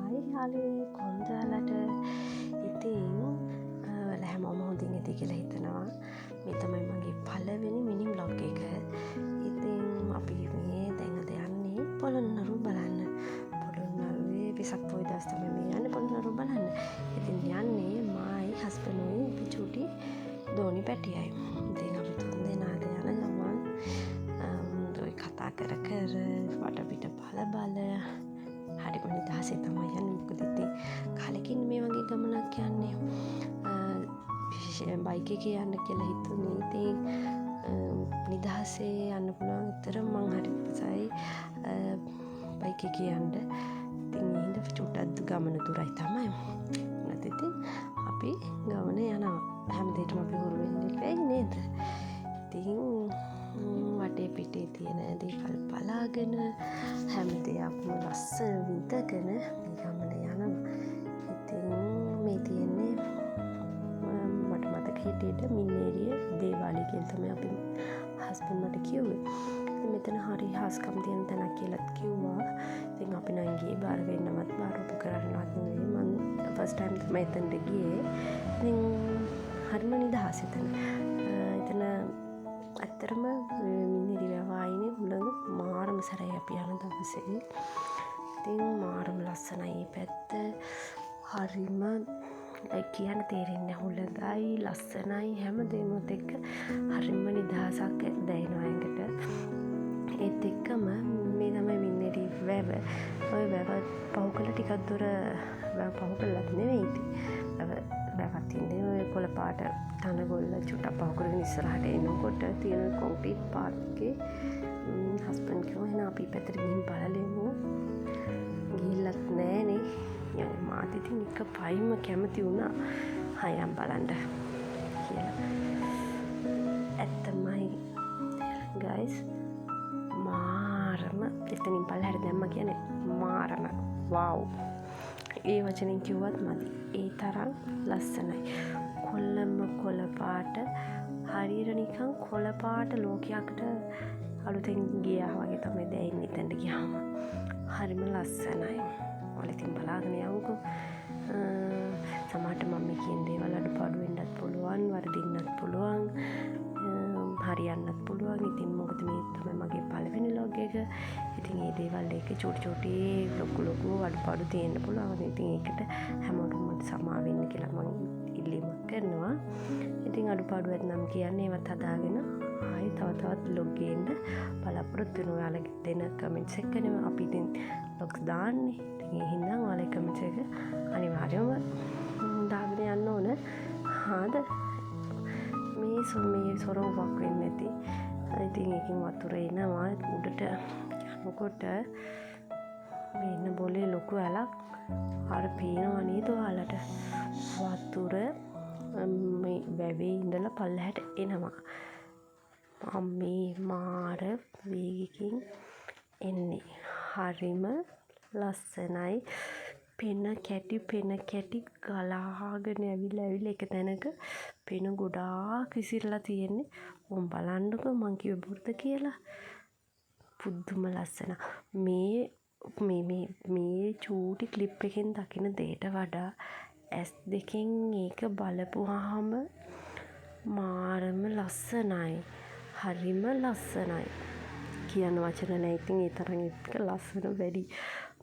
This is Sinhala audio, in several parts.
හයි යාළුවෝ කොහොමද ඔයාලට? ඉතින් ඔයාලා හැමෝම හොඳින් ඇති කියලා හිතනවා. මේ තමයි මගේ පළවෙනි මිනි බ්ලොග් එක. ඉතින් අපි මේ දැන් අද යන්නේ පොළොන්නරුව බලන්න. පොළොන්නරුවේ වෙසක් පොය දවස් තමයි මේ යන්නේ පොළොන්නරුව බලන්න. ඉතින් යන්නේ මායි හස්බන්ඩ්යි අපි චූටි දෝනි පැටියයි. ඉතින් අපි තුන් දෙනා අද යන ගමන් ඔය කතා කර වටපිට බල හරිම නිදහසේ තමයි යන්නේ. මොකද ඉතින් කාලෙකින් මේ වගේ ගමනක් යන්නේ විශේෂයෙන් බයික් එකේ යන්න කියලා හිතුනේ. ඉතින් නිදහසේ යන්න පුළුවන්. ඇත්තටම මං හරි උත්සාහයි බයික් එකේ යන්න. ඉතින් ඉඳ චුට්ටක් ගමන දුරයි තමයි. නැත්නම් ඉතින් අපි ගමන යනවා. හැමදේටම අපි හුරු වෙන්නේ නැහැ නේද? ඉතින් වටේ පිටේ තියෙන දේවල් බලාගෙන හැම දෙයක්ම ලස්සන විඳගෙන මේ ගමන යනවා. ඉතින් මේ තියෙන්නේ මට මතක හිටියට මින්නේරිය දේවාලය කියලා තමයි අපි හස්බන්ඩ් මට කිව්වේ. ඉතින් මෙතන හරි හාස්කම් තියෙන තැනක් කියලාත් කිව්වා. ඉතින් අපි නම් ගියේ බාර වෙන්නවත් බාර ඔප්පු කරන්නවත් නෙවෙයි. මම ෆස්ට් ටයිම් තමයි එතනට ගියේ. ඉතින් හරිම නිදහස් එතන. එතන ඇත්තරම මින්නේරිය වැවායිනේ හුළඟ මාරම සැරයි අපි යන දවසේ. ඉතින් මාරම ලස්සනයි මේ පැත්ත. හරිම කියන්න තේරෙන්නේ හුළඟයි ලස්සනයි හැමදේමත් එක්ක හරිම නිදහසක් දැනෙනවා ඇඟට. ඒත් එක්කම මේ තමයි මින්නේරිය වැව. ඔය වැව පහු කළ ටිකක් දුර පහු කළත් නෙවෙයි ඉතින්. වැවත් ඉන්නේ ඔය කොළ පාට තනගොල්ල චුට්ටක් පහු කරගෙන ඉස්සරහට එනකොට තියෙන කොන්ක්‍රීට් පාත් එකේ හස්බන්ඩ් කිව්වා එහෙනම් අපි පැත්තට ගිහින් බලලෙමු. ගිහිල්ලත් නෑනේ. මාත් ඉතින් එක පයින්ම කැමති වුණා. හයම් බලන්න කියලා. ඇත්තමයි ගයිස් මාරම එතනින් පල්ලෙහාට දැම්ම කියන්නේ මාරම වව්. ඒ වචනෙන් කිව්වත් මදි. ඒ තරම් ලස්සනයි. කොල්ලම කොළ පාට හරියට නිකන් කොළ පාට ලෝකයකට අලුතෙන් ගියා වගේ තමයි දැනෙන්නේ එතනට ගියාම. හරිම ලස්සනයි. ඔයාලා ඉතින් බලාගෙන යමුකෝ. සමහරට මම කියන දේවල් අඩුපාඩු වෙන්නත් පුළුවන්, වරදින්නත් පුළුවන්, හරියන්නත් පුළුවන්. ඉතින් මොකද මේ තමයි මගේ පළවෙනි vlog එක. ඉතින් මේ දේවල් එක චූටි ලොකු අඩුපාඩු තියෙන්න පුළුවන්. ඉතින් ඒකට හැමෝටම මට සමා වෙන්න කියලා මම ඉල්ලීමක් කරනවා. ඉතින් අඩුපාඩු ඇතනම් කියන්නේ ඒවත් හදාගෙන ආයි තවත් vlog ගේන්න බලාපොරොත්තු වෙනවා. ඔයාලගේ දෙන කමෙන්ට්ස් එකනේ අපි ඉතින් vlogs දාන්නේ. ඉතින් ඒ හින්දා ඔයාලගේ කමෙන්ට්ස් එක අනිවාර්යයෙන්ම දාගෙන යන්න ඕන. හාද මේ සොරවුවක් වෙන්නේ නැති. ඉතින් ඒකෙන් වතුර එනවා උඩට යනකොට මෙන්න බොලේ ලොකු ඇලක් අර පේනවා නේද ඔයාලට? වතුර මේ වැවේ ඉඳලා පල්ලෙහාට එනවා. මේ මාර වේගකින් එන්නේ. හරිම ලස්සනයි. පෙන කැටි ගලාගෙන ඇවිල්ලා එක තැනක පෙන ගොඩාක් විසිරලා තියෙන්නේ. උන් බලන්නකෝ මං කිව්වේ බොරුද කියලා. පුදුම ලස්සන. මේ චූටි ක්ලිප් එකෙන් දකින දෙයට වඩා ඇස් දෙකෙන් ඒක බලපුවාම මාරම ලස්සනයි. හරිම ලස්සනයි. කියන වචන නැහැ. ඉතින් ඒ තරම් එක ලස්සන වැඩි.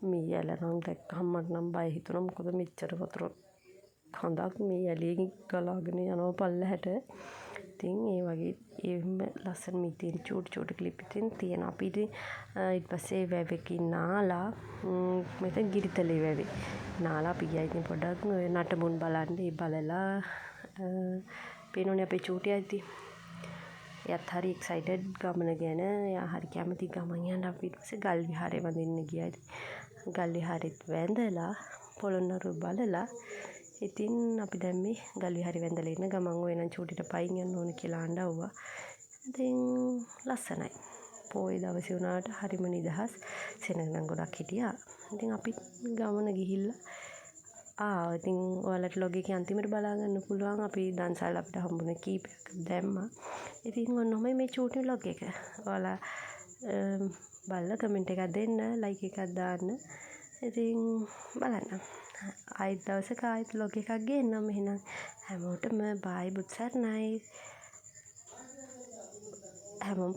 මේ ඇල නම් දැක්කම මට නම් බය හිතුණා. මොකද මෙච්චර වතුර කඳක් මේ ඇලෙන් ගලාගෙන යනවා පල්ලෙහාට. ඉතින් ඒ වගේ එහෙම ලස්සන මේ තියෙන චූටි ක්ලිප් එකෙන් තියෙන අපි ඉතින් ඊට පස්සේ වැවකින් නාලා මෙතන ගිරිතලේ වැවේ නාලා අපි ගියා. ඉතින් පොඩක් ඔය නටබුන් බලන්න බලලා පේනෝනේ අපේ චූටියා ඉතින් එයාත් හරි එක්සයිටඩ් ගමන ගැන. එයා හරි කැමති ගමන් යන්න. අපි ඊට පස්සේ ගල් විහාරේ වඳින්න ගියා. ගල් විහාරෙත් වැඳලා පොළොන්නරුව බලලා ඉතින් අපි දැන් මේ ගල් විහාරේ වැඳලා ඉන්න ගමන් ඔය නම් චූටිට පයින් යන්න ඕන කියලා අඬවුවා. ඉතින් ලස්සනයි. පොයේ දවසේ වුණාට හරිම නිදහස්. සෙනඟ නම් ගොඩක් හිටියා. ඉතින් අපි ගමන ගිහිල්ලා ඉතින් ඔයාලට vlog එකේ අන්තිමට බලා ගන්න පුළුවන්. අපි දන්සල් අපිට හම්බුනේ කීපයක් දැම්මා. ඉතින් ඔන්නෝමයි මේ චූටි vlog එක. ඔයාලා බලලා කමෙන්ට් එකක් දෙන්න, ලයික් එකක් දාන්න. ඉතින් බලන්න ආයිත් දවසක ආයිත් බ්ලොග් එකක් ගේන්නම්. එහෙනම් හැමෝටම බායි, බුත් සරණයි. හැමෝම